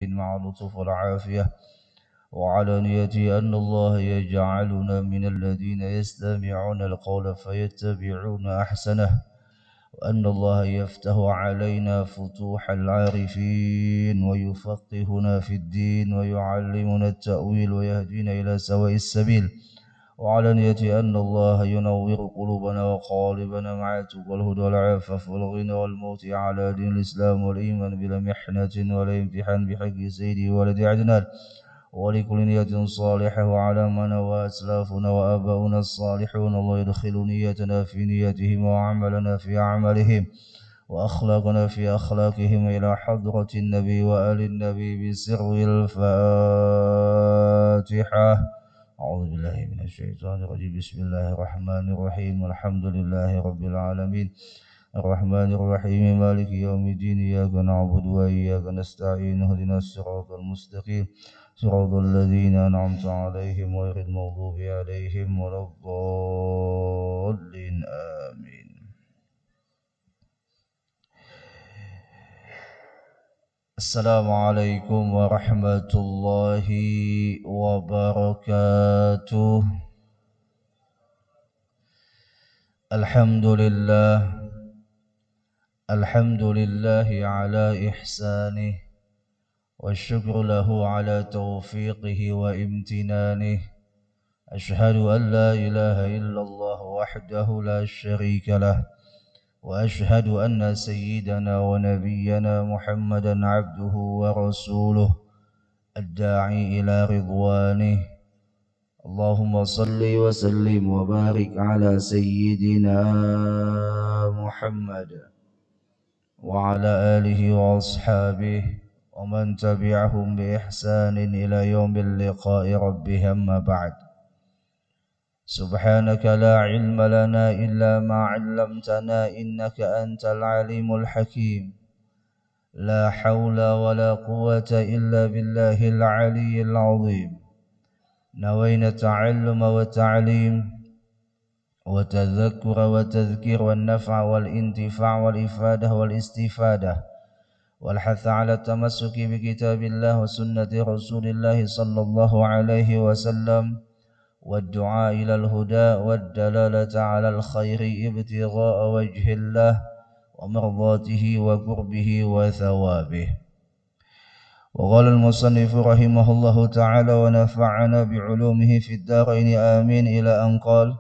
مع اللطف والعافية وعلى نيتي أن الله يجعلنا من الذين يستمعون القول فيتبعون أحسنه وأن الله يفتح علينا فتوح العارفين ويفقهنا في الدين ويعلمنا التأويل ويهدينا إلى سواء السبيل وعلى نية أن الله ينور قلوبنا وقالبنا مع التقى والهدى والعفاف والغنى والموت على دين الإسلام والإيمان بلا محنة ولا امتحان بحق سيدي ولد عدنان ولكل نية صالحة وعلى ما نوى أسلافنا وآباؤنا الصالحون الله يدخل نيتنا في نيتهم وعملنا في أعمالهم وأخلاقنا في أخلاقهم إلى حضرة النبي وآل النبي بسر الفاتحة. أعوذ بالله من الشيطان الرجيم. بسم الله الرحمن الرحيم. الحمد لله رب العالمين الرحمن الرحيم مالك يوم الدين إياك نعبد وإياك نستعين اهدنا الصراط المستقيم صراط الذين أنعمت عليهم غير المغضوب عليهم ولا الضالين آمين. Assalamualaikum warahmatullahi wabarakatuh. Alhamdulillahi ala ihsanih wa syukru lahu ala taufiqihi wa imtinanih. Ashhadu an la ilaha illallah wahdahu la syarika lah وأشهد أن سيدنا ونبينا محمدا عبده ورسوله الداعي إلى رضوانه. اللهم صل وسلم وبارك على سيدنا محمد وعلى آله وأصحابه ومن تبعهم بإحسان إلى يوم اللقاء ربهم. أما بعد، سبحانك لا علم لنا إلا ما علمتنا إنك أنت العليم الحكيم. لا حول ولا قوة إلا بالله العلي العظيم. نوينا التعلم والتعليم وتذكر وتذكير والنفع والانتفاع والإفادة والاستفادة والحث على التمسك بكتاب الله وسنة رسول الله صلى الله عليه وسلم والدعاء إلى الهدى والدلالة على الخير ابتغاء وجه الله ومرضاته وقربه وثوابه. وقال المصنف رحمه الله تعالى ونفعنا بعلومه في الدارين آمين إلى أن قال: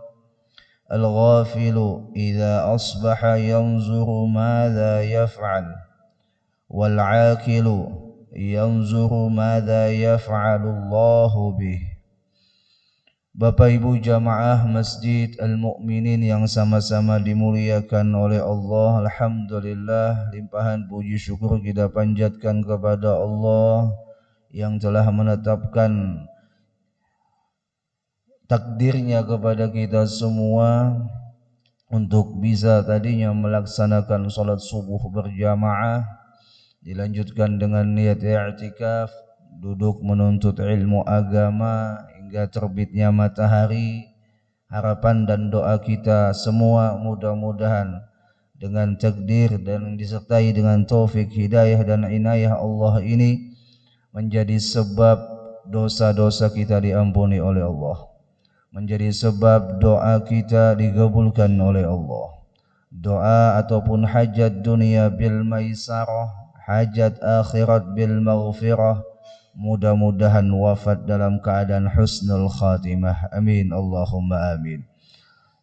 الغافل إذا أصبح ينظر ماذا يفعل والعاقل ينظر ماذا يفعل الله به. Bapak Ibu jamaah Masjid Al-Mu'minin yang sama-sama dimuliakan oleh Allah, alhamdulillah limpahan puji syukur kita panjatkan kepada Allah yang telah menetapkan takdirnya kepada kita semua untuk bisa tadinya melaksanakan salat subuh berjamaah, dilanjutkan dengan niat i'tikaf, duduk menuntut ilmu agama hingga terbitnya matahari. Harapan dan doa kita semua mudah-mudahan dengan takdir dan disertai dengan taufik hidayah dan inayah Allah ini menjadi sebab dosa-dosa kita diampuni oleh Allah, menjadi sebab doa kita dikabulkan oleh Allah. Doa ataupun hajat dunia bil maisarah, hajat akhirat bil maghfirah, mudah-mudahan wafat dalam keadaan husnul khatimah. Amin Allahumma amin.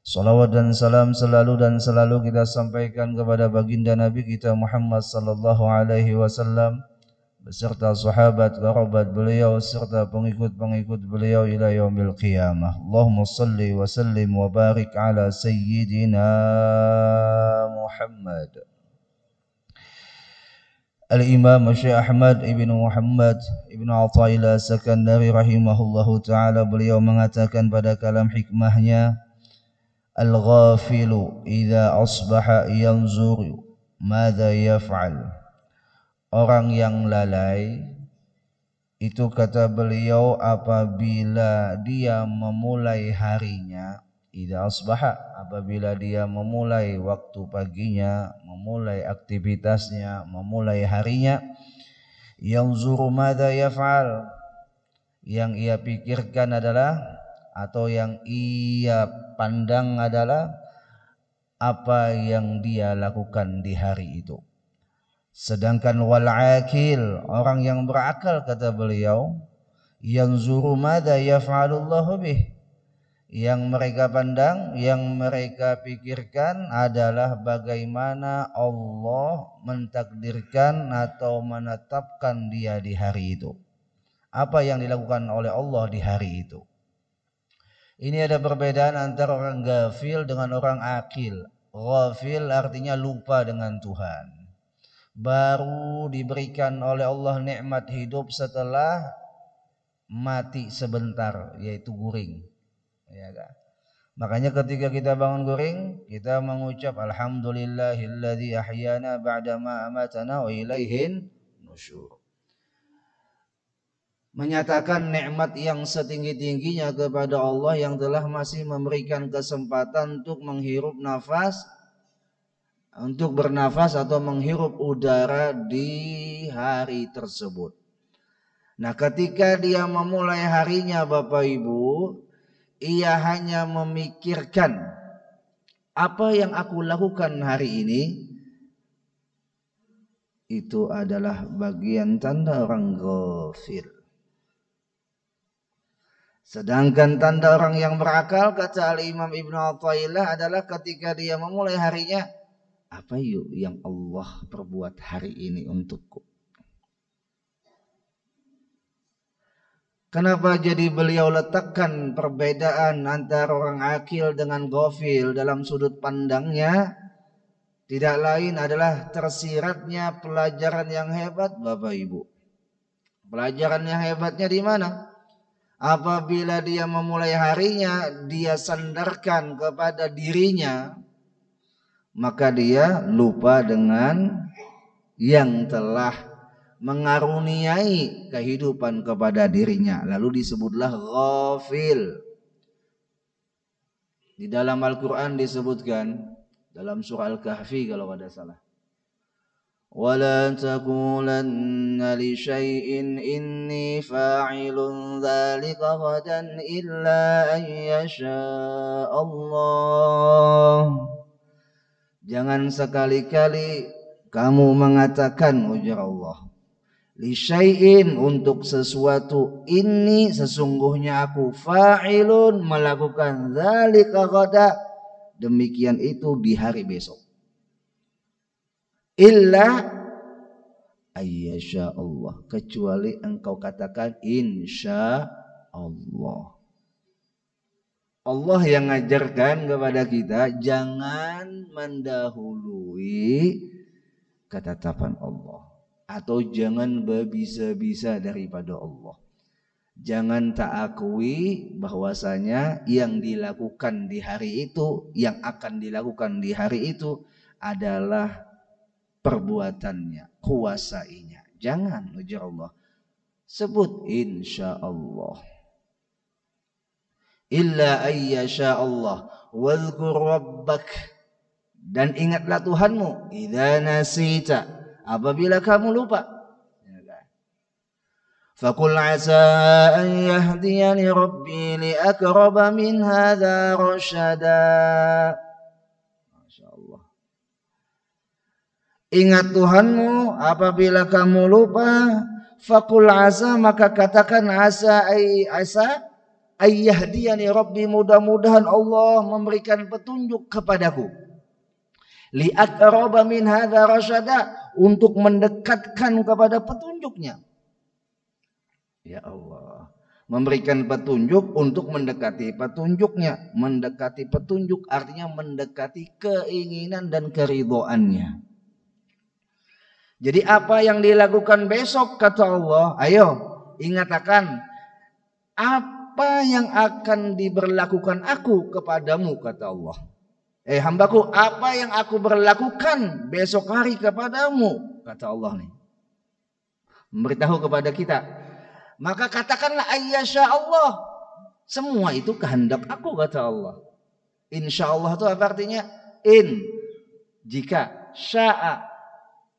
Salawat dan salam selalu kita sampaikan kepada baginda Nabi kita Muhammad sallallahu alaihi wasallam beserta sahabat kerabat beliau serta pengikut-pengikut beliau ila yaumil qiyamah. Allahumma salli wa sallim wa barik ala sayyidina Muhammad. Al-Imam Syekh Ahmad ibn Muhammad ibn Athaillah Sakandari rahimahullahu ta'ala, beliau mengatakan pada kalam hikmahnya, Al-ghafilu idza asbaha yanzuru madza yaf'al. Orang yang lalai itu, kata beliau, apabila dia memulai harinya, idza asbaha, apabila dia memulai waktu paginya, memulai aktivitasnya, memulai harinya, yanzuru madza yaf'al, yang ia pikirkan adalah atau yang ia pandang adalah apa yang dia lakukan di hari itu. Sedangkan wal akil, orang yang berakal kata beliau, yanzuru madza yaf'alullahu bih, yang mereka pandang, yang mereka pikirkan adalah bagaimana Allah mentakdirkan atau menetapkan dia di hari itu. Apa yang dilakukan oleh Allah di hari itu. Ini ada perbedaan antara orang ghafil dengan orang akil. Ghafil artinya lupa dengan Tuhan. Baru diberikan oleh Allah nikmat hidup setelah mati sebentar, yaitu guring. Ya kan? Makanya ketika kita bangun guring, kita mengucap alhamdulillahilladzi ahyana ba'dama amatana wa ilaihin nusyur. Menyatakan nikmat yang setinggi-tingginya kepada Allah yang telah masih memberikan kesempatan untuk menghirup nafas, untuk bernafas atau menghirup udara di hari tersebut. Nah, ketika dia memulai harinya Bapak Ibu, ia hanya memikirkan apa yang aku lakukan hari ini. Itu adalah bagian tanda orang ghafil. Sedangkan tanda orang yang berakal kata Al-Imam Ibnu Athaillah adalah ketika dia memulai harinya, apa yuk yang Allah perbuat hari ini untukku. Kenapa jadi beliau letakkan perbedaan antara orang akil dengan ghafil dalam sudut pandangnya? Tidak lain adalah tersiratnya pelajaran yang hebat Bapak Ibu. Pelajaran yang hebatnya di mana? Apabila dia memulai harinya, dia sandarkan kepada dirinya, maka dia lupa dengan yang telah mengaruniai kehidupan kepada dirinya. Lalu disebutlah ghafil. Di dalam Al-Quran disebutkan dalam surah Al-Kahfi kalau tidak salah, وَلَا تَقُولَنَّ لِشَيْءٍ إِنِّي فَاعِلٌ ذَلِكَ غَدًا إِلَّا أَن يَشَاءَ اللَّهُ. Jangan sekali-kali kamu mengatakan, ujar Allah, li syai'in, untuk sesuatu, ini sesungguhnya aku, fa'ilun, melakukan, dzalika ghada, demikian itu di hari besok, illa ayyasha Allah, kecuali engkau katakan insya Allah. Allah yang ngajarkan kepada kita jangan mendahului ketetapan Allah, atau jangan berbisa-bisa daripada Allah. Jangan tak akui bahwasanya yang dilakukan di hari itu, yang akan dilakukan di hari itu adalah perbuatannya, kuasainya. Jangan, ujar Allah. Sebut insya Allah. Illa ayyasha Allah wadhkur rabbak, dan ingatlah Tuhanmu, idza nasita, apabila kamu lupa. Faqul asa an yahdiyani rabbi li aqraba min hadza rasyada. Masyaallah. Ingat Tuhanmu apabila kamu lupa. Faqul asa, maka katakan asa ayyahdiyani rabbi, mudah-mudahan Allah memberikan petunjuk kepadaku. Li aqraba min hadza rasyada, untuk mendekatkan kepada petunjuknya. Ya Allah, memberikan petunjuk untuk mendekati petunjuknya. Mendekati petunjuk artinya mendekati keinginan dan keridhoannya. Jadi apa yang dilakukan besok kata Allah, ayo ingatkan apa yang akan diberlakukan aku kepadamu kata Allah. Hambaku, apa yang aku berlakukan besok hari kepadamu kata Allah nih. Memberitahu kepada kita. Maka katakanlah ayyasha Allah, semua itu kehendak aku kata Allah. Insya Allah itu apa artinya? In, jika, sya'a,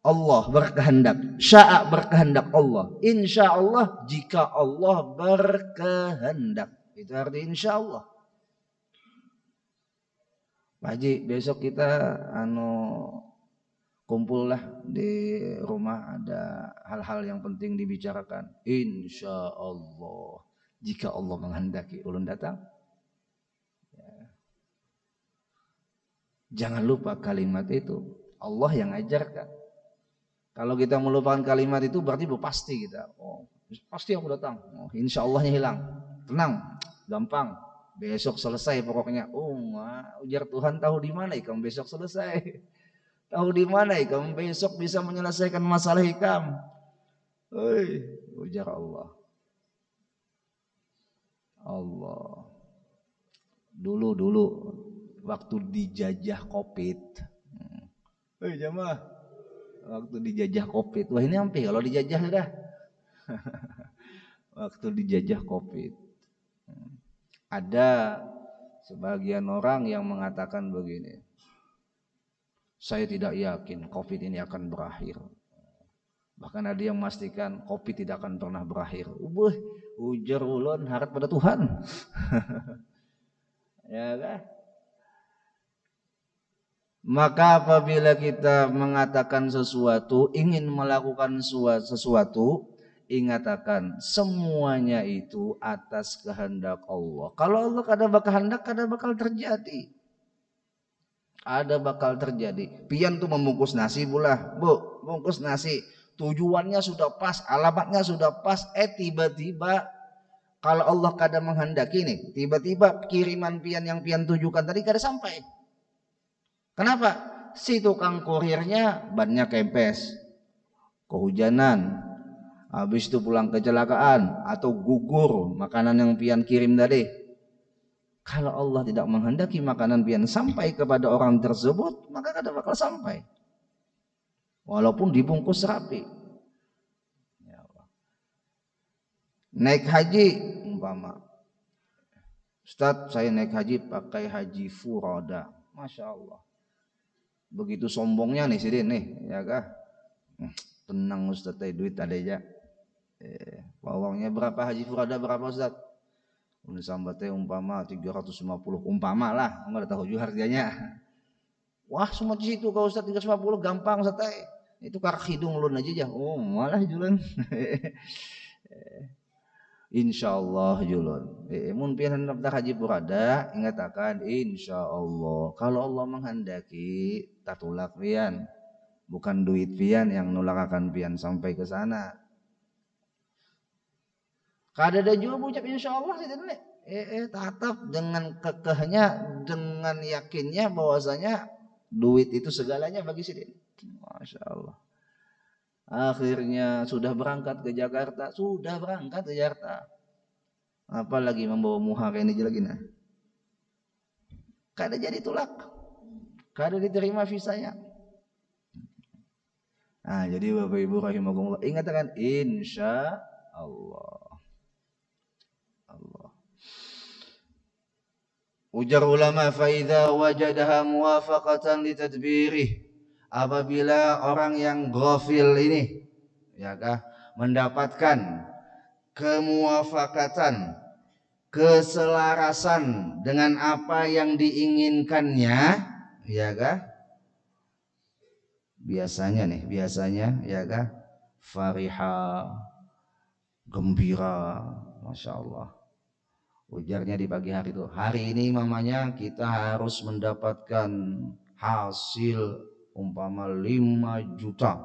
Allah berkehendak, sya'a berkehendak Allah, insya Allah jika Allah berkehendak, itu arti insya Allah. Pak Haji, besok kita kumpul lah di rumah, ada hal-hal yang penting dibicarakan. Insya Allah jika Allah menghendaki, ulun datang. Jangan lupa kalimat itu, Allah yang ajarkan. Kalau kita melupakan kalimat itu berarti pasti kita. Oh, pasti aku datang. Oh, insya Allahnya hilang. Tenang, gampang. Besok selesai pokoknya. Oh, ujar Tuhan, tahu di mana kamu besok selesai? Tahu di mana kamu besok bisa menyelesaikan masalah kamu? Hei, ujar Allah. Allah. Dulu waktu dijajah Covid. Hei jamaah. Waktu dijajah Covid, wah ini hampir kalau dijajah sudah. Waktu dijajah Covid, ada sebagian orang yang mengatakan begini, saya tidak yakin Covid ini akan berakhir. Bahkan ada yang memastikan Covid tidak akan pernah berakhir. Ujar ulun harap pada Tuhan. Ya kan? Maka apabila kita mengatakan sesuatu, ingin melakukan sesuatu, ingatkan semuanya itu atas kehendak Allah. Kalau Allah kada berkehendak, kada bakal terjadi. Ada bakal terjadi. Pian tuh membungkus nasi pula, Bu, bungkus nasi. Tujuannya sudah pas, alamatnya sudah pas, tiba-tiba kalau Allah kada menghendaki nih, tiba-tiba kiriman pian yang pian tujukan tadi kada sampai. Kenapa? Si tukang kurirnya bannya kempes, kehujanan, habis itu pulang kecelakaan atau gugur makanan yang pian kirim tadi. Kalau Allah tidak menghendaki makanan pian sampai kepada orang tersebut, maka kada bakal sampai. Walaupun dibungkus rapi. Ya Allah. Naik haji umpama, Ustaz saya naik haji pakai haji furoda, Masya Allah. Begitu sombongnya nih sidin nih, ya kah? Tenang Ustaz, duit ada aja. Uangnya berapa haji furada berapa Ustaz? Udah sambatnya umpama 350, umpama lah, enggak tahu juga harganya. Wah semua di situ kalau Ustaz 350 gampang Ustaz. Itu karak hidung ulun aja. Oh malah julan. Insyaallah julun. Mun pian daftar haji furada, ingatkan insyaallah. Kalau Allah menghendaki tatulak pian, bukan duit pian yang nulakakan pian sampai ke sana. Kada ada juga ucap insyaallah sih tadi. Tetap dengan kekehnya, dengan yakinnya bahwasanya duit itu segalanya bagi sidin. Masya Allah. Akhirnya sudah berangkat ke Jakarta, apalagi membawa muhar ini lagi nah. Kada jadi tulak, kada diterima visanya. Nah, jadi Bapak Ibu rahimakumullah, ingatkan insya Allah. Ujar ulama, fa idza wajadaha muwafaqatan li tadbirih, apabila orang yang ghafil ini ya kah mendapatkan kemuwafaqatan, keselarasan dengan apa yang diinginkannya, ya kah? Biasanya ya kah? Fariha, gembira, Masya Allah. Ujarnya di pagi hari itu, hari ini mamanya kita harus mendapatkan hasil umpama 5 juta.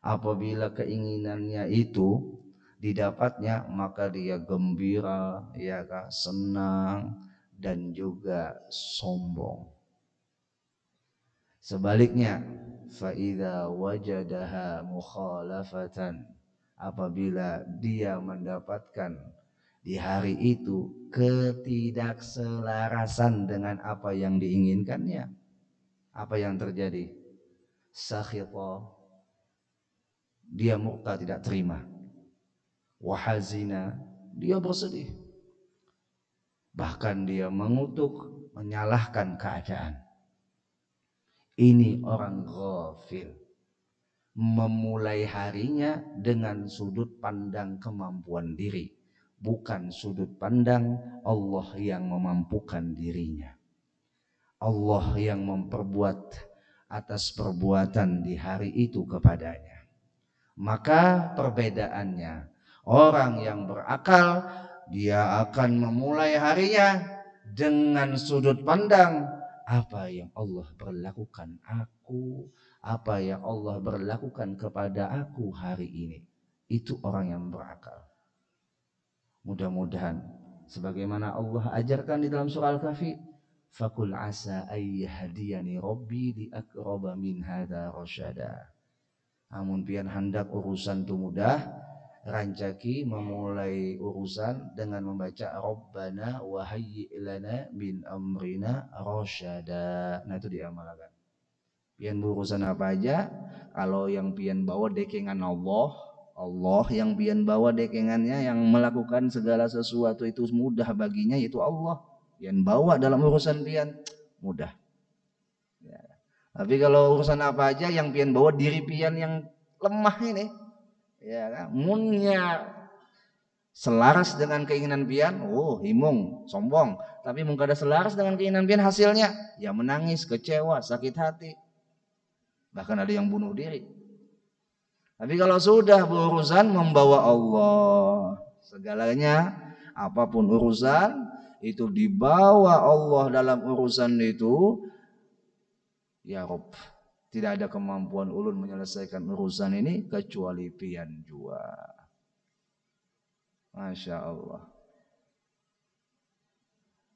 Apabila keinginannya itu didapatnya, maka dia gembira, ya kah, senang dan juga sombong. Sebaliknya, fa idza wajadaha mukhalafatan, apabila dia mendapatkan di hari itu ketidakselarasan dengan apa yang diinginkannya, apa yang terjadi? Sakhita, dia murka, tidak terima. Wahazina, dia bersedih. Bahkan dia mengutuk, menyalahkan keadaan. Ini orang ghafil. memulai harinya dengan sudut pandang kemampuan diri, bukan sudut pandang Allah yang memampukan dirinya. Allah yang memperbuat atas perbuatan di hari itu kepadanya. Maka perbedaannya, orang yang berakal dia akan memulai harinya dengan sudut pandang apa yang Allah berlakukan aku, apa yang Allah berlakukan kepada aku hari ini. Itu orang yang berakal. Mudah-mudahan sebagaimana Allah ajarkan di dalam surah Al-Kahfi, fakul asa ayyahdiyani rabbi li aqraba min hadza rasyada. Amun pian hendak urusan itu mudah, rancaki memulai urusan dengan membaca Rabbana wa hayyi' lana min amrina rasyada. Nah itu diamalkan. Pian urusan apa aja, kalau yang pian bawa dekengan Allah, Allah yang pian bawa dekengannya, yang melakukan segala sesuatu itu mudah baginya yaitu Allah. Pian bawa dalam urusan pian mudah. Ya. Tapi kalau urusan apa aja yang pian bawa diri pian yang lemah ini, ya kan, munnya selaras dengan keinginan pian, himung, sombong. Tapi mun kada selaras dengan keinginan pian, hasilnya ya menangis, kecewa, sakit hati. Bahkan ada yang bunuh diri. Tapi kalau sudah berurusan membawa Allah, segalanya apapun urusan itu dibawa Allah dalam urusan itu, ya Rob, tidak ada kemampuan ulun menyelesaikan urusan ini kecuali pian jua. Masya Allah.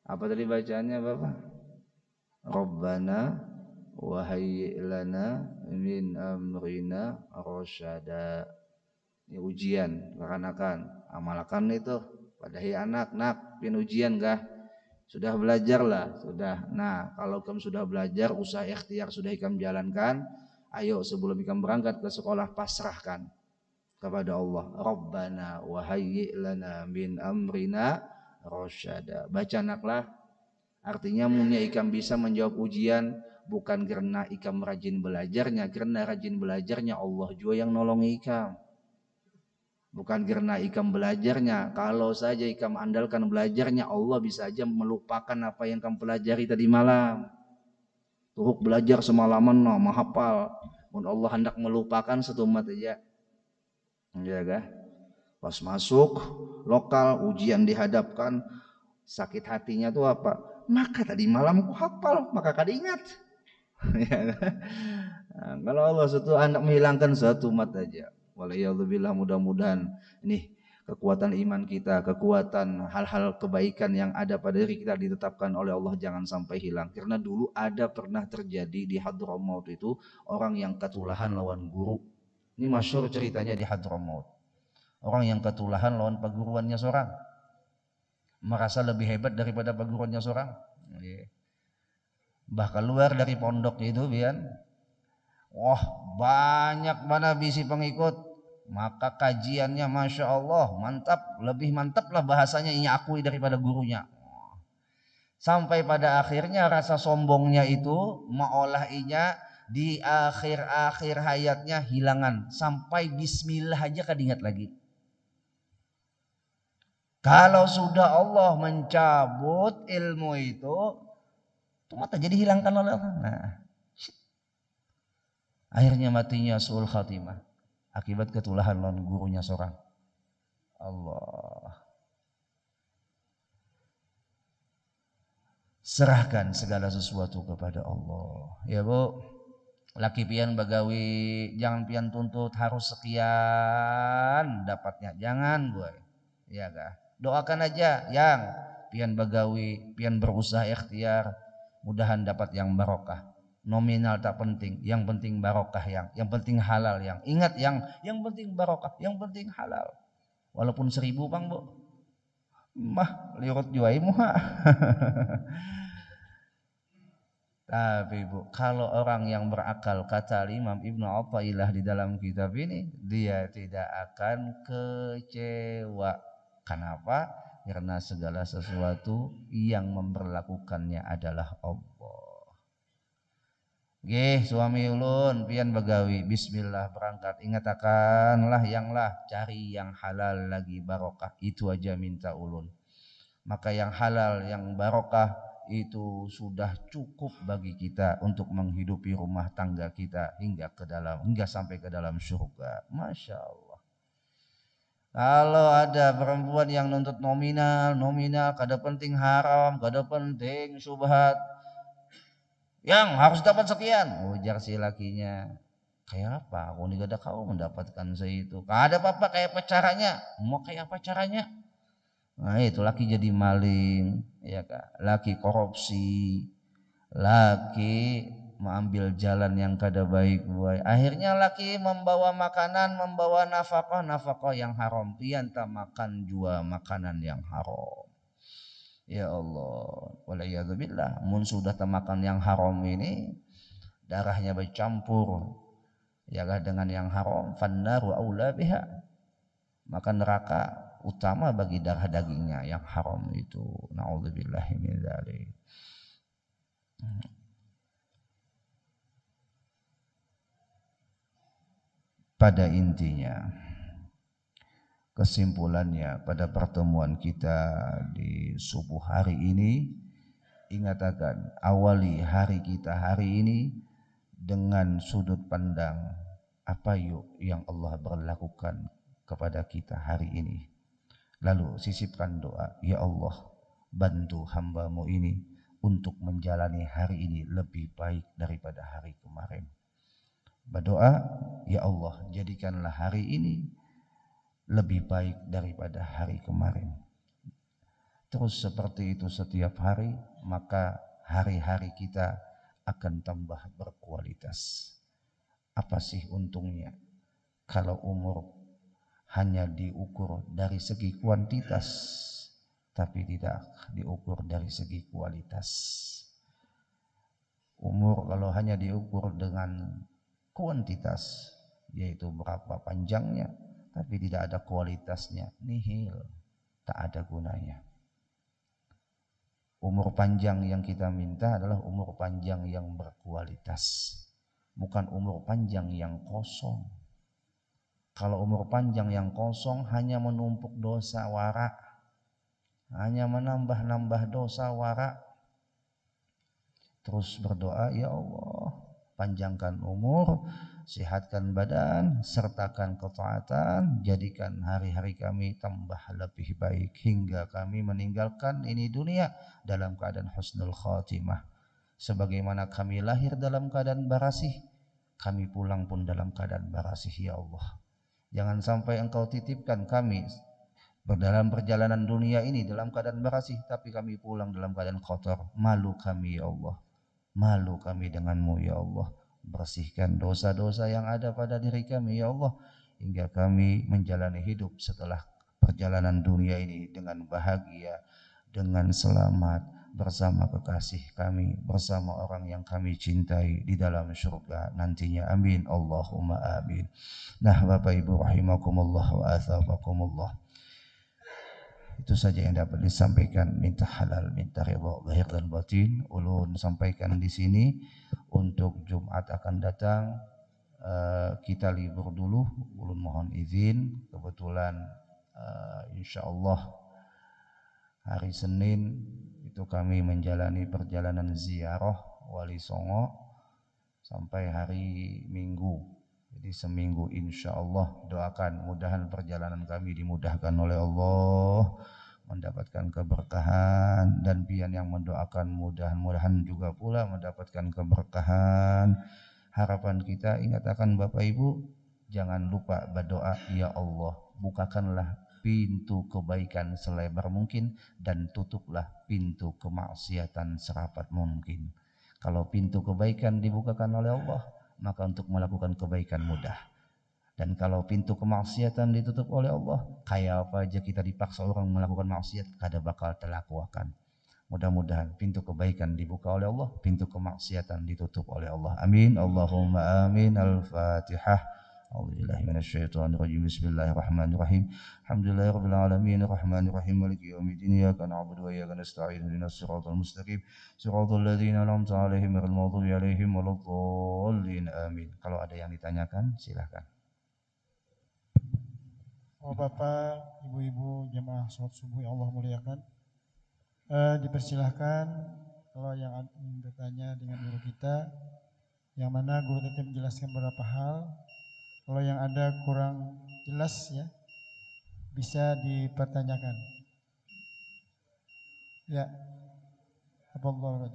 Apa tadi bacaannya Bapak? Rabbana wa hayyi' lana min amrina rasyada. Ini ujian kekanakan, amalkan itu padahi anak, nak pin ujian kah? Sudah belajarlah, sudah. Nah, kalau kamu sudah belajar, usaha ikhtiar sudah ikam jalankan, ayo sebelum ikam berangkat ke sekolah pasrahkan kepada Allah. Rabbana wa hayyi' lana min amrina rasyada. Baca naklah. Artinya munya ikam bisa menjawab ujian bukan karena ikam rajin belajarnya, karena rajin belajarnya Allah juga yang nolong ikam. Bukan karena ikam belajarnya, kalau saja ikam andalkan belajarnya, Allah bisa aja melupakan apa yang kamu pelajari tadi malam. Tuhuk belajar semalaman mahapal, mun Allah hendak melupakan setumat aja. Ya kah? Pas masuk lokal ujian dihadapkan, sakit hatinya tuh apa? Maka tadi malam ku hafal, maka kada ingat. Nah, kalau Allah suatu hendak menghilangkan satu umat aja, walayadzubillah, mudah-mudahan ini kekuatan iman kita, kekuatan hal-hal kebaikan yang ada pada diri kita ditetapkan oleh Allah jangan sampai hilang. Karena dulu ada pernah terjadi di Hadramaut itu orang yang ketulahan lawan guru. Ini masyhur ceritanya di Hadramaut. Orang yang ketulahan lawan perguruannya seorang, merasa lebih hebat daripada perguruannya seorang. Bah keluar dari pondok itu Bian, wah banyak mana bisi pengikut, maka kajiannya Masya Allah mantap, lebih mantap lah bahasanya ini akui daripada gurunya. Sampai pada akhirnya rasa sombongnya itu maolah inya di akhir-akhir hayatnya hilangan, sampai bismillah aja kadingat lagi. Kalau sudah Allah mencabut ilmu itu mata jadi hilangkan oleh Allah. Nah, akhirnya matinya suul khatimah akibat ketulahan lawan gurunya seorang. Allah. Serahkan segala sesuatu kepada Allah. Ya Bu, laki pian bagawi, jangan pian tuntut harus sekian dapatnya, jangan gue. Ya kah? Doakan aja yang pian bagawi, pian berusaha ikhtiar, mudahan dapat yang barokah. Nominal tak penting, yang penting barokah, yang penting halal, yang ingat yang penting barokah, yang penting halal. Walaupun 1000 Bang Bu, mah lihat juaimu ha. Tapi Bu, kalau orang yang berakal, kata Imam Ibnu Athaillah di dalam kitab ini, dia tidak akan kecewa. Kenapa? Karena segala sesuatu yang memperlakukannya adalah Allah. Nggih, suami ulun pian begawi. Bismillah berangkat. Ingatakanlah yang lah, cari yang halal lagi barokah. Itu aja minta ulun. Maka yang halal, yang barokah itu sudah cukup bagi kita untuk menghidupi rumah tangga kita hingga sampai ke dalam surga. Masya Allah. Kalau ada perempuan yang nuntut nominal, kada penting haram, kada penting subhat, yang harus dapat sekian, ujar si lakinya. Kayak apa? Aku nih gak ada kau mendapatkan itu. Ada apa-apa kayak pacarannya. Mau kayak apa caranya? Nah itu laki jadi maling, ya kak. Laki korupsi, laki mengambil jalan yang kada baik. Akhirnya laki membawa makanan, membawa nafkah yang haram. Pian tak makan jua makanan yang haram. Ya Allah, waliyadzubillah. Mun sudah termakan yang haram ini, darahnya bercampur ya dengan yang haram, fannaru aula biha. Maka neraka utama bagi darah dagingnya yang haram itu. Nauzubillahi min dzalik. Pada intinya, kesimpulannya pada pertemuan kita di subuh hari ini, ingatakan awali hari kita hari ini dengan sudut pandang apa yuk yang Allah berlakukan kepada kita hari ini. Lalu sisipkan doa, ya Allah bantu hambamu ini untuk menjalani hari ini lebih baik daripada hari kemarin. Berdoa, ya Allah jadikanlah hari ini lebih baik daripada hari kemarin. Terus seperti itu setiap hari, maka hari-hari kita akan tambah berkualitas. Apa sih untungnya kalau umur hanya diukur dari segi kuantitas, tapi tidak diukur dari segi kualitas. Umur kalau hanya diukur dengan kuantitas, yaitu berapa panjangnya, tapi tidak ada kualitasnya, nihil, tak ada gunanya. Umur panjang yang kita minta adalah umur panjang yang berkualitas, bukan umur panjang yang kosong. Kalau umur panjang yang kosong hanya menumpuk dosa wara, hanya menambah-nambah dosa wara. Terus berdoa, ya Allah panjangkan umur, sehatkan badan, sertakan ketaatan, jadikan hari-hari kami tambah lebih baik hingga kami meninggalkan ini dunia dalam keadaan husnul khatimah. Sebagaimana kami lahir dalam keadaan barasih, kami pulang pun dalam keadaan barasih, ya Allah. Jangan sampai engkau titipkan kami dalam perjalanan dunia ini dalam keadaan barasih, tapi kami pulang dalam keadaan kotor. Malu kami, ya Allah. Malu kami denganmu, ya Allah. Bersihkan dosa-dosa yang ada pada diri kami, ya Allah, hingga kami menjalani hidup setelah perjalanan dunia ini dengan bahagia, dengan selamat, bersama kekasih kami, bersama orang yang kami cintai di dalam surga nantinya. Amin, Allahumma amin. Nah Bapak Ibu rahimakumullah wa athabakumullah, itu saja yang dapat disampaikan. Minta halal, minta ridha zahir dan batin, ulun sampaikan di sini. Untuk Jumat akan datang kita libur dulu, ulun mohon izin. Kebetulan insyaallah hari Senin itu kami menjalani perjalanan ziarah Wali Songo sampai hari Minggu. Jadi seminggu insyaallah. Doakan mudahan perjalanan kami dimudahkan oleh Allah, mendapatkan keberkahan, dan pian yang mendoakan mudah-mudahan juga pula mendapatkan keberkahan. Harapan kita, ingatkan Bapak Ibu, jangan lupa berdoa, ya Allah bukakanlah pintu kebaikan selebar mungkin dan tutuplah pintu kemaksiatan serapat mungkin. Kalau pintu kebaikan dibukakan oleh Allah, maka untuk melakukan kebaikan mudah. Dan kalau pintu kemaksiatan ditutup oleh Allah, kayak apa aja kita dipaksa orang melakukan maksiat, kada bakal terlakukan. Mudah-mudahan pintu kebaikan dibuka oleh Allah, pintu kemaksiatan ditutup oleh Allah. Amin. Allahumma amin. Al-Fatihah. A'udzubillahi minasyaitonirrajim. Bismillahirrahmanirrahim. Alhamdulillahirabbil alamin, arrahmanirrahim, maliki yaumiddin. Iyyaka na'budu wa iyyaka nasta'in. Ihdinas siratal mustaqim. Shiratal ladzina an'amta 'alaihim ghairil maghdubi 'alaihim waladdallin. Amin. Kalau ada yang ditanyakan, silakan. Bapak, ibu-ibu jemaah salat subuh yang Allah muliakan, dipersilahkan kalau yang ingin bertanya dengan guru kita, yang mana guru tadi menjelaskan beberapa hal. Kalau yang ada kurang jelas ya, bisa dipertanyakan. Ya, tafadhol.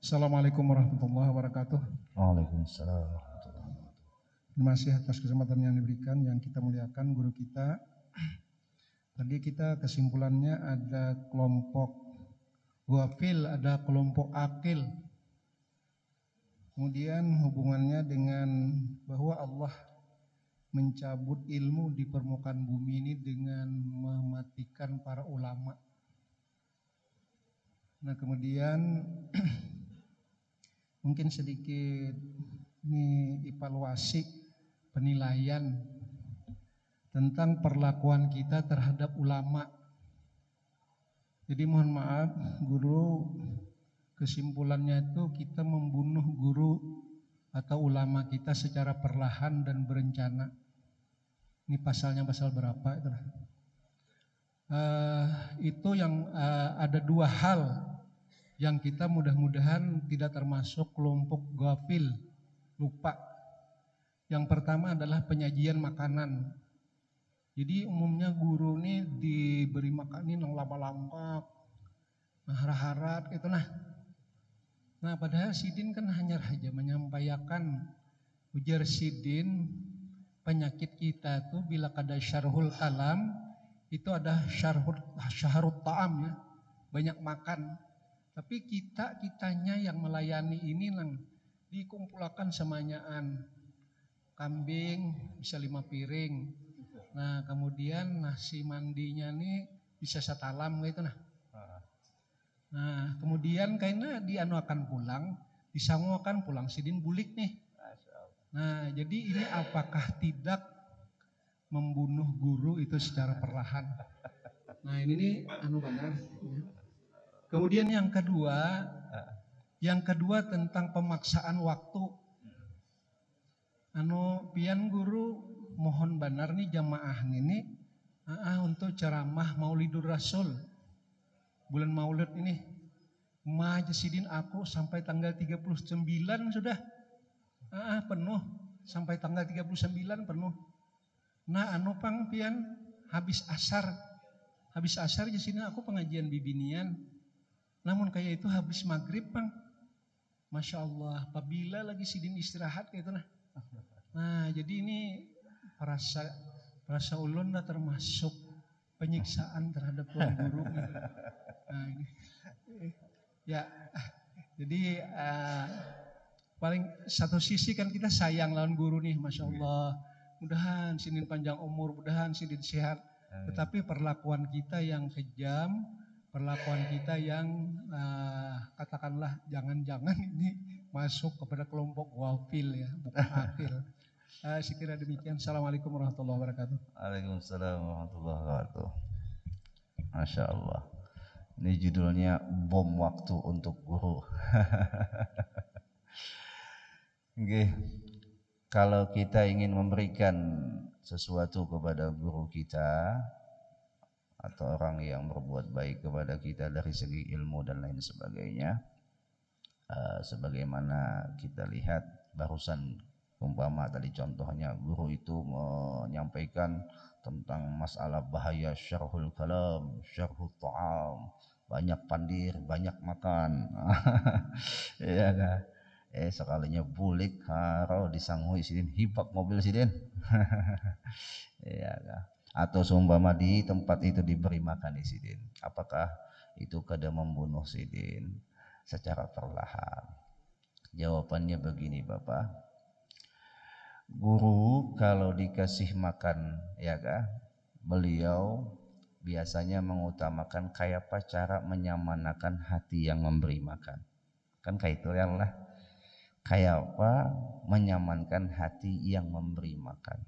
Assalamualaikum warahmatullahi wabarakatuh. Waalaikumsalam warahmatullahi wabarakatuh. Terima kasih atas kesempatan yang diberikan, yang kita muliakan guru kita. Tadi kita kesimpulannya ada kelompok ghafil, ada kelompok akil. Kemudian hubungannya dengan bahwa Allah mencabut ilmu di permukaan bumi ini dengan mematikan para ulama. Nah, kemudian mungkin sedikit ini evaluasi penilaian tentang perlakuan kita terhadap ulama. Jadi mohon maaf guru, kesimpulannya itu kita membunuh guru atau ulama kita secara perlahan dan berencana. Ini pasalnya pasal berapa itu? Itu yang ada dua hal yang kita mudah-mudahan tidak termasuk kelompok ghafil, lupa. Yang pertama adalah penyajian makanan. Jadi umumnya guru ini diberi makan ini lama-lama, harap-harap gitu nah. Nah padahal Sidin kan hanya saja menyampaikan, ujar Sidin, penyakit kita tuh bila kada syarhul kalam itu ada syahrut ta'am ya, banyak makan. Tapi kitanya yang melayani ini nang dikumpulkan semanyaan, kambing bisa 5 piring. Nah kemudian nasi mandinya nih bisa satalam gitu nah. Nah kemudian karena dianuakan pulang, disanguakan pulang Sidin bulik nih. Nah jadi ini apakah tidak membunuh guru itu secara perlahan? Nah ini nih benar. Kemudian yang kedua tentang pemaksaan waktu. Pian guru mohon benar nih jamaah ini untuk ceramah Maulidur Rasul. Bulan Maulid ini. Majesidin aku sampai tanggal 39 sudah. Penuh. Sampai tanggal 39 penuh. Nah pang pian habis asar Jasidin aku pengajian bibinian. Namun kayak itu habis maghrib pang, masya Allah. Apabila lagi Sidin istirahat kayak itu nah. Nah jadi ini perasa ulun dah termasuk penyiksaan terhadap tuan guru. Nah ini, ya jadi paling satu sisi kan kita sayang lawan guru nih, masya Allah. Mudahan Sidin panjang umur, mudahan Sidin sehat. Tetapi perlakuan kita yang kejam, perlakuan kita yang katakanlah jangan-jangan ini masuk kepada kelompok ghafil ya, bukan akil. Saya kira demikian. Assalamualaikum warahmatullahi wabarakatuh. Waalaikumsalam warahmatullahi wabarakatuh. Masya Allah. Ini judulnya bom waktu untuk guru. Okay. Kalau kita ingin memberikan sesuatu kepada guru kita atau orang yang berbuat baik kepada kita dari segi ilmu dan lain sebagainya, sebagaimana kita lihat barusan umpama tadi contohnya guru itu menyampaikan tentang masalah bahaya syarhul kalam, syarhul ta'am, banyak pandir, banyak makan. Ya kan? Sekalinya bulik harau disangui Sidin hibak mobil Sidin. Ya kan? Atau seumpama di tempat itu diberi makan di Sidin, apakah itu kada membunuh Sidin secara perlahan? Jawabannya begini Bapak, guru kalau dikasih makan ya kah, beliau biasanya mengutamakan kayak apa cara menyamanakan hati yang memberi makan. Kan kayak itu ya lah, kayak apa menyamankan hati yang memberi makan.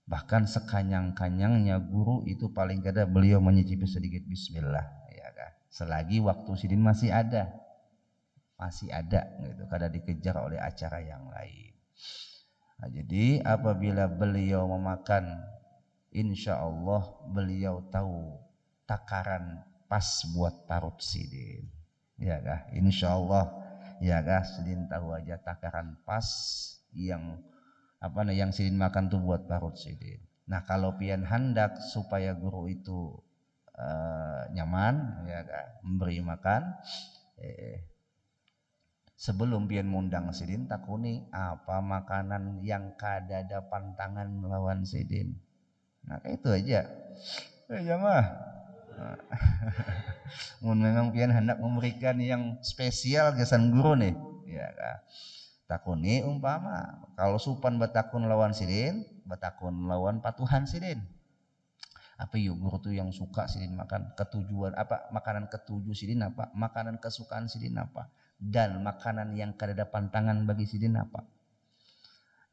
Bahkan sekanyang-kanyangnya guru itu paling kada beliau menyicipi sedikit bismillah ya kah, selagi waktu sidin masih ada gitu, kada dikejar oleh acara yang lain. Nah, jadi apabila beliau memakan, insya Allah beliau tahu takaran pas buat parut sidin ya kah, insya Allah ya kah, sidin tahu aja takaran pas yang yang sidin makan tuh buat parut sidin. Nah kalau pian hendak supaya guru itu nyaman ya kah, memberi makan, sebelum pian mundang sidin takuni apa makanan yang kadada pantangan melawan sidin. Nah kayak itu aja ya mah. Memang pian hendak memberikan yang spesial kesan guru nih ya kah, takuni umpama kalau supan batakun lawan sidin, batakun lawan patuhan sidin. Apa yuk guru tuh yang suka sidin makan, ketujuan apa, makanan ketujuh sidin apa, makanan kesukaan sidin apa, dan makanan yang kadada pantangan bagi sidin apa.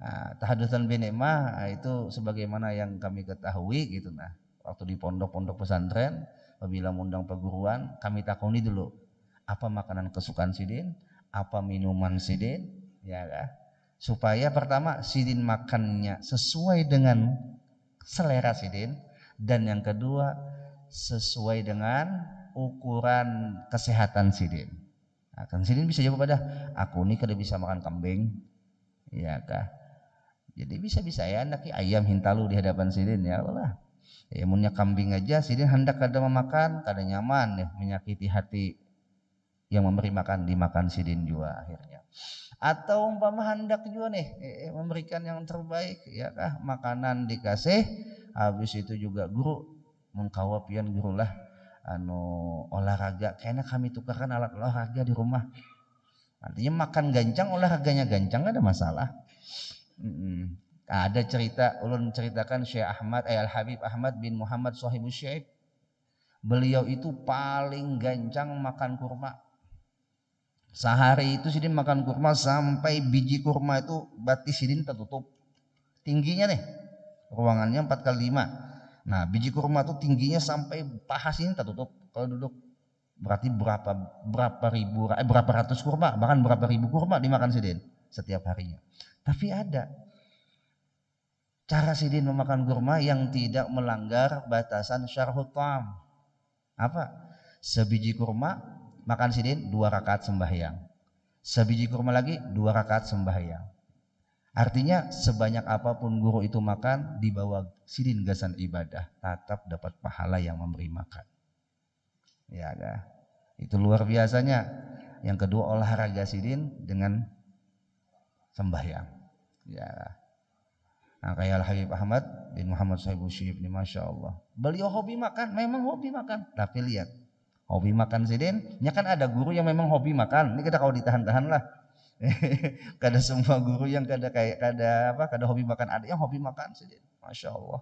Nah, tahadusan binema itu sebagaimana yang kami ketahui gitu. Nah waktu di pondok-pondok pesantren apabila mengundang perguruan kami takuni dulu apa makanan kesukaan sidin, apa minuman sidin ya kah? Supaya pertama sidin makannya sesuai dengan selera sidin, dan yang kedua sesuai dengan ukuran kesehatan sidin. Nah, kan sidin bisa jawab pada aku nih kada bisa makan kambing ya kah, jadi bisa ya anak ayam hintalu di hadapan sidin ya Allah ya, munnya kambing aja sidin hendak kada memakan kada nyaman ya, menyakiti hati yang memberi makan, dimakan sidin juga akhirnya. Atau umpama hendak juga nih memberikan yang terbaik ya kah, makanan dikasih, habis itu juga guru mengkawa pian guru lah olahraga, kayaknya kami tukarkan alat olahraga di rumah, artinya makan gancang olahraganya gancang gak ada masalah. Ada cerita ulun ceritakan Syekh Ahmad Al Habib Ahmad bin Muhammad Shahibus Syaib, beliau itu paling gancang makan kurma. Sehari itu sidin makan kurma sampai biji kurma itu batis sidin tertutup. Tingginya nih ruangannya 4x5. Nah biji kurma itu tingginya sampai paha sidin tertutup kalau duduk. Berarti berapa ratus kurma, bahkan berapa ribu kurma dimakan sidin setiap harinya. Tapi ada cara sidin memakan kurma yang tidak melanggar batasan syarhut ta'am. Apa? Sebiji kurma makan sidin 2 rakaat sembahyang, sebiji kurma lagi 2 rakaat sembahyang. Artinya sebanyak apapun guru itu makan di bawah sidin gasan ibadah, tetap dapat pahala yang memberi makan ya kah? Itu luar biasanya. Yang kedua olahraga sidin dengan sembahyang ya. Nah kayak Al Habib Ahmad bin Muhammad Shahibus Syaib ini masya Allah, beliau hobi makan, memang hobi makan, tapi lihat hobi makan sidin, ya kan ada guru yang memang hobi makan. Ini kada kau ditahan-tahan lah. Kada semua guru yang kada hobi makan, ada yang hobi makan sidin. Masya Allah.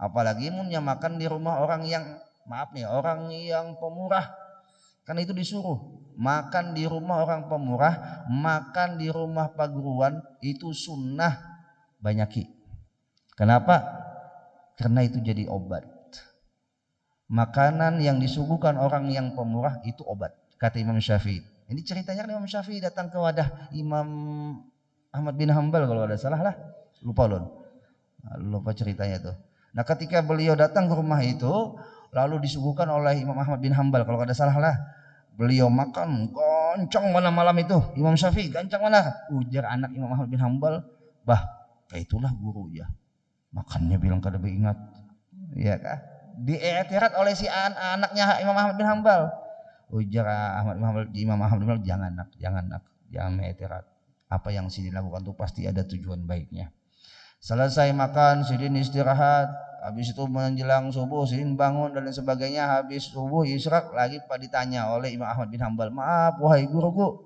Apalagi munnya makan di rumah orang yang maaf nih, orang yang pemurah. Kan itu disuruh makan di rumah orang pemurah, makan di rumah paguruan itu sunnah banyaki. Kenapa? Karena itu jadi obat. Makanan yang disuguhkan orang yang pemurah itu obat, kata Imam Syafi'i. Ini ceritanya kan Imam Syafi'i datang ke wadah Imam Ahmad bin Hanbal kalau ada salah lah, lupa ceritanya tuh. Nah ketika beliau datang ke rumah itu, lalu disuguhkan oleh Imam Ahmad bin Hanbal kalau ada salah lah, beliau makan goncang malam itu, Imam Syafi'i gancang mana? Ujar anak Imam Ahmad bin Hanbal, bah itulah guru ya, makannya bilang kada beringat, ya kah? Diiktirat oleh si anaknya Imam Ahmad bin Hanbal. Ujar Imam Ahmad bin Hanbal, jangan mengiktirat. Apa yang sidin lakukan itu pasti ada tujuan baiknya. Selesai makan sidin istirahat, habis itu menjelang subuh sidin bangun dan lain sebagainya, habis subuh isyraq lagi ditanya oleh Imam Ahmad bin Hanbal, maaf wahai guruku,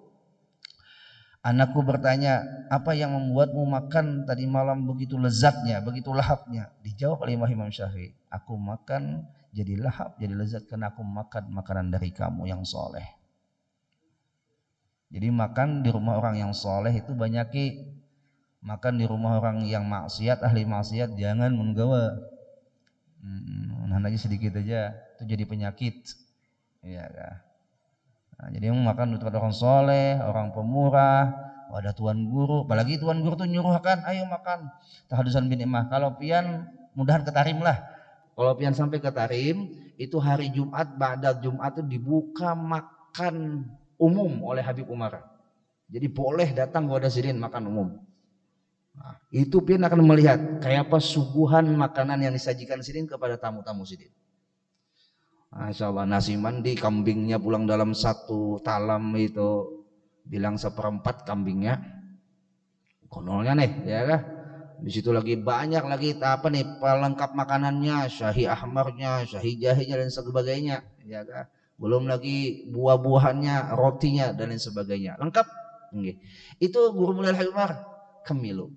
Anakku bertanya, apa yang membuatmu makan tadi malam begitu lezatnya, begitu lahapnya? Dijawab oleh Imam Syafi'i, aku makan jadi lahap, jadi lezat karena aku makan makanan dari kamu yang soleh. Jadi makan di rumah orang yang soleh itu banyaki. Makan di rumah orang yang maksiat, ahli maksiat jangan menggawa. Nah aja sedikit aja, itu jadi penyakit. Iya kan? Nah, jadi yang makan untuk orang soleh, orang pemurah, ada tuan guru, apalagi tuan guru tuh nyuruhkan, ayo makan. Tahadusan bin imah. Kalau pian mudahan ketarim lah. Kalau pian sampai ketarim, itu hari Jumat, ba'da Jumat itu dibuka makan umum oleh Habib Umar. Jadi boleh datang kepada sidin makan umum. Nah, itu pian akan melihat kayak apa suguhan makanan yang disajikan sidin kepada tamu-tamu sidin. Masya Allah, nasi mandi kambingnya pulang dalam satu talam itu bilang 1/4 kambingnya, konolnya nih, ya kan? Di situ lagi banyak lagi apa nih pelengkap makanannya, syahi ahmarnya, syahi jahenya dan sebagainya, ya kan? Belum lagi buah-buahannya, rotinya dan lain sebagainya, lengkap. Itu guru mulai Habib Umar, kemilu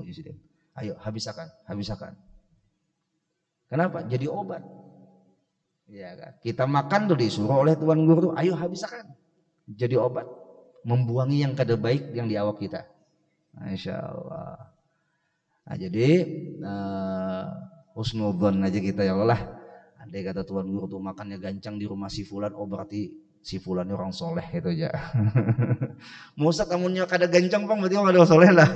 di situ. Ayo habiskan. Kenapa? Jadi obat. Ya kan? Kita makan tuh disuruh oleh tuan guru tuh, ayo habiskan. Jadi obat, membuangi yang kada baik yang di awak kita. Masya Allah. Nah, jadi husnudzon aja kita ya Allah. Andai kata tuan guru tuh makannya gancang di rumah si fulan, oh berarti si fulannya orang soleh itu aja. Musa tamunya kada gancang bang, berarti orang ada soleh lah.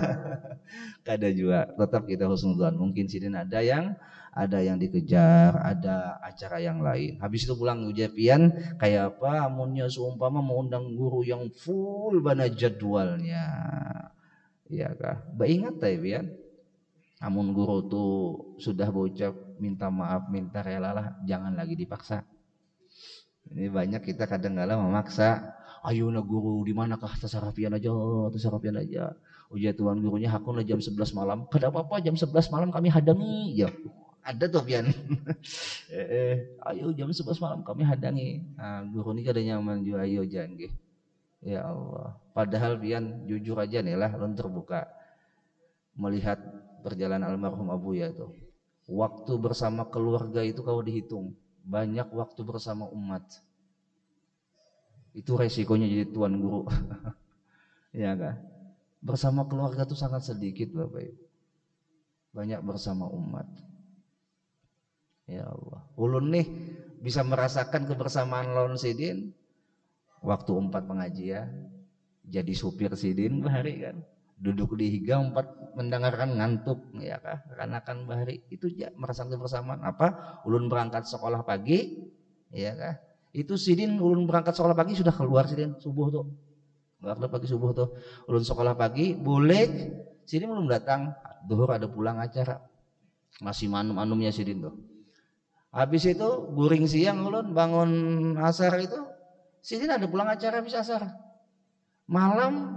Kada juga, tetap kita husnudzon. Mungkin sidin ada yang dikejar, ada acara yang lain. Habis itu pulang ujapian kayak apa? Amunnya seumpama mau undang guru yang full bana jadwalnya, ya kah? Ingat pian. Amun guru tuh sudah berucap minta maaf, minta relalah, jangan lagi dipaksa. Ini banyak kita kadang-kala memaksa. Ayo na guru di manakah terserah pian aja. Ujar tuan gurunya hakun jam 11 malam. Kada apa-apa jam 11 malam kami hadangi. Ya. Ada tuh pian. Ayo jam 11 malam kami hadangi. Nah, guru ini kada nyaman juga, ayo jangan. Ya Allah. Padahal pian jujur aja nih lah, lon terbuka melihat perjalanan almarhum Abu ya itu. Waktu bersama keluarga itu kalau dihitung, banyak waktu bersama umat. Itu resikonya jadi tuan guru. Ya kan? Bersama keluarga itu sangat sedikit Bapak Ibu. Banyak bersama umat. Ya Allah. Ulun nih bisa merasakan kebersamaan lawan sidin waktu 4 pengajian, jadi supir sidin bahari kan, duduk di higa 4 mendengarkan ngantuk, ya kah? Karena bahari itu ya merasakan kebersamaan. Apa? Ulun berangkat sekolah pagi, ya kah? Itu sidin ulun berangkat sekolah pagi sudah keluar sidin subuh tuh. Waktu pagi subuh tuh ulun sekolah pagi, boleh sidin belum datang, duhur ada pulang acara. Masih manum-manumnya sidin tuh. Habis itu guring siang ulun bangun asar itu sidin ada pulang acara habis asar. Malam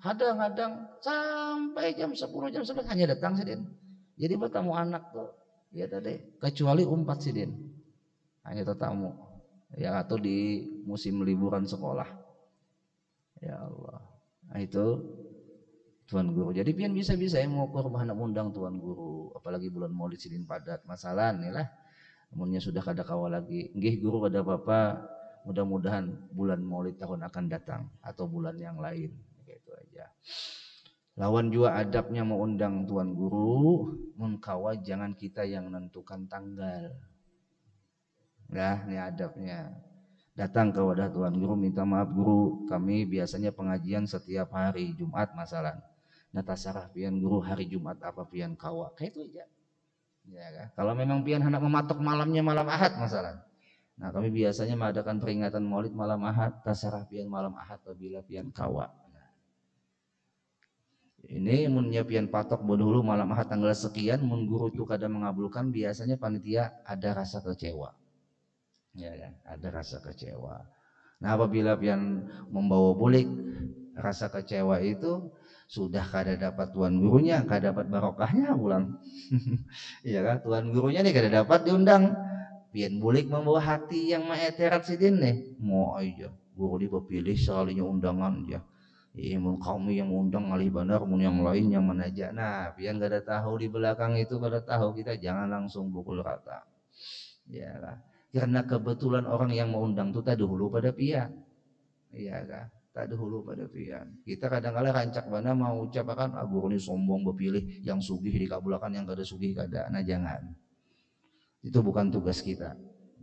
hadang-hadang sampai jam 10 jam 11 hanya datang sidin. Jadi bertamu anak tuh ya tadi, kecuali 4 sidin. Hanya tetamu. Ya atau di musim liburan sekolah. Ya Allah. Nah itu tuan guru. Jadi pian bisa-bisa yang mau ke rumah anak undang tuan guru, apalagi bulan Maulid sidin padat. Masalah nih lah. Namunnya sudah kada kawal lagi. Nggih guru kada apa-apa. Mudah-mudahan bulan Maulid tahun akan datang atau bulan yang lain. Gitu aja. Lawan juga adabnya mau undang tuan guru, mun kawa jangan kita yang menentukan tanggal. Nah, ini adabnya. Datang ke wadah tuan guru, minta maaf guru, kami biasanya pengajian setiap hari Jumat masalah. Nah tasarah pian guru hari Jumat apa pian kawa, kayak itu aja. Ya kan? Kalau memang pian hendak mematok malamnya malam Ahad masalah. Nah kami biasanya mengadakan peringatan Maulid malam Ahad, tasarah pian malam Ahad apabila pian kawa. Nah, ini munnya pian patok dulu malam Ahad tanggal sekian, mun guru itu kadang mengabulkan, biasanya panitia ada rasa kecewa. Ya kan? Ada rasa kecewa. Nah apabila pian membawa bulik, rasa kecewa itu sudah kada dapat tuan gurunya, kada dapat barokahnya pulang. Iya kan? Tuan gurunya nih kada dapat diundang. Pian bulik membawa hati yang maeterat sidin nih. Mau aja guru dipilih sekalinya undangan aja. mun kami yang undang alih bandar, mun yang lain yang mana aja. Nah, biar nggak ada tahu di belakang itu, pada tahu kita jangan langsung pukul rata. Ya kan? Karena kebetulan orang yang mau undang itu tadi dulu pada pian. Iya kan? Tak dahulu pada pian. Kita kadang-kadang rancak mana mau ucapkan guru ini sombong berpilih yang sugih di kabulakan yang kada sugih kada. Nah jangan. Itu bukan tugas kita.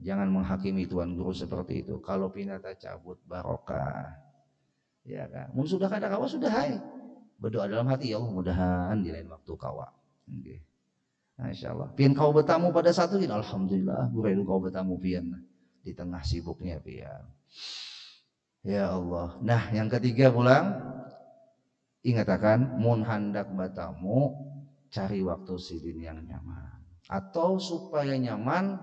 Jangan menghakimi tuan guru seperti itu. Kalau pinata cabut barokah. Ya kan? Mun sudah kada kawa sudah hai. Berdoa dalam hati ya Allah mudahan di lain waktu kawa. Okay. Masya Allah. Pian kau bertamu pada satu ini, alhamdulillah. Guru kau bertamu pian di tengah sibuknya pian. Ya Allah. Nah, yang ketiga pulang ingatakan mun hendak bertamu cari waktu sidin yang nyaman. Atau supaya nyaman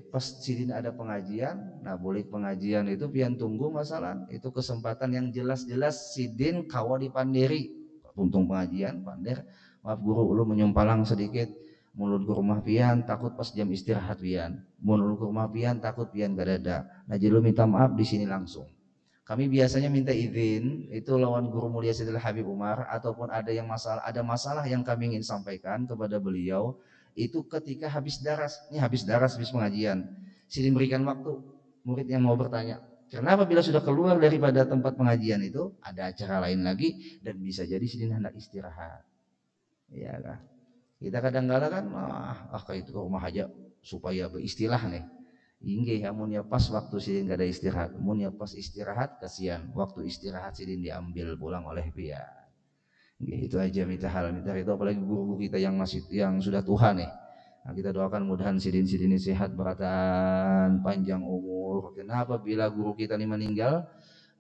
pas sidin ada pengajian, nah boleh pengajian itu pian tunggu masalah itu kesempatan yang jelas-jelas sidin kawa di pandiri untung pengajian pander maaf guru lu menyempalang sedikit mulut ke rumah pian takut pas jam istirahat pian mulut ke rumah pian takut pian gak ada nah jadi lu minta maaf di sini langsung kami biasanya minta izin itu lawan guru mulia Sayyidil Habib Umar ataupun ada masalah yang kami ingin sampaikan kepada beliau itu ketika habis daras habis pengajian sidin berikan waktu murid yang mau bertanya karena apabila sudah keluar daripada tempat pengajian itu ada acara lain lagi dan bisa jadi sidin hendak istirahat ya kan kita kadang-kadang kan kayak itu ke rumah aja supaya beristilah nih inggih amun ya pas waktu sidin gak ada istirahat amun ya pas istirahat kasihan waktu istirahat sidin diambil pulang oleh pihak. Itu aja minta itu apalagi guru kita yang sudah Tuhan nih. Nah, kita doakan mudahan sidin ini sehat beratan panjang umur. Kenapa bila guru kita ini meninggal?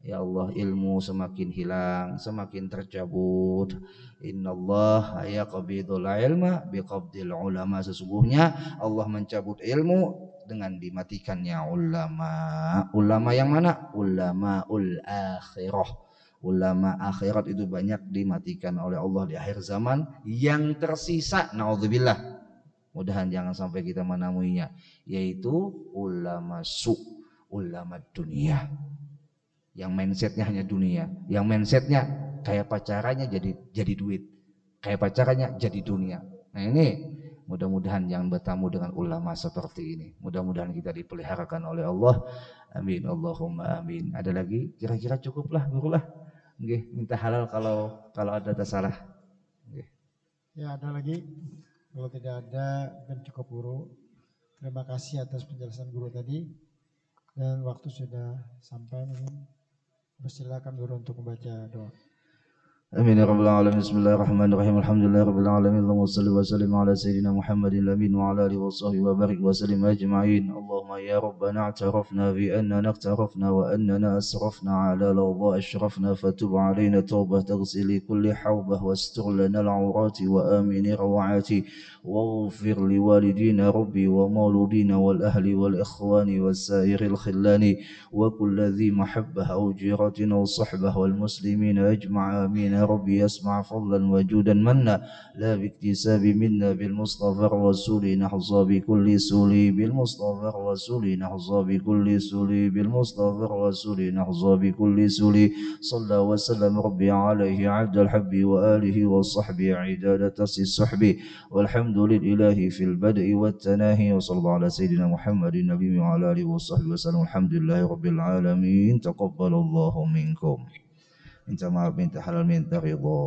Ya Allah ilmu semakin hilang, semakin tercabut. Innallaha yaqbidul ilma biqabdil ulama sesungguhnya Allah mencabut ilmu dengan dimatikannya ulama. Ulama yang mana? Ulamaul akhirah. Ulama akhirat itu banyak dimatikan oleh Allah di akhir zaman. Yang tersisa naudzubillah mudahan jangan sampai kita menemuinya yaitu ulama ulama dunia yang mindsetnya hanya dunia yang mindsetnya kayak pacarannya jadi duit kayak pacarannya jadi dunia. Nah ini mudah-mudahan jangan bertamu dengan ulama seperti ini. Mudah-mudahan kita dipeliharakan oleh Allah. Amin Allahumma amin. Ada lagi? Kira-kira cukuplah guru lah. Nggih, minta halal kalau ada salah. Nggih. Ya ada lagi. Kalau tidak ada dan cukup guru. Terima kasih atas penjelasan guru tadi. Dan waktu sudah sampai mungkin. Persilakan guru untuk membaca doa. Amin ya rabbal alamin. Bismillahirrahmanirrahim. Alhamdulillahirabbil alamin. Allahumma shalli wa sallim ala sayyidina Muhammadin al-amin wa ala alihi wa sahbihi wa barik wa sallim ajma'in. Allahumma ya rabbana i'tarafna bi annana i'tarafna wa annana asrafna ala lawdha ashrafna fatub alaina tawbah taghsili kulli hawbah wastur lana al-awrati wa amini rawati waghfir li walidina rabbi wa mauludina wal ahli wal ikhwani was sairil khillani wa kulli dhi mahabbah aw jiratin aw sahbah wal muslimina ajma'a amin. يا ربي يسمع فضلا وجودا منا لا باكتساب منا بالمصطفى الرسول نحظى بكل سولي بالمصطفى الرسول نحظى بكل سولي بالمصطفى الرسول نحظى بكل سولي صلى وسلم ربي عليه عبد الحب وآله وصحبه عدادة الصحب والحمد لله في البدء والتناهي وصلى الله على سيدنا محمد النبي وعلى آله وصحبه وسلم الحمد لله رب العالمين تقبل الله منكم. Minta maaf, minta halal, minta ridha.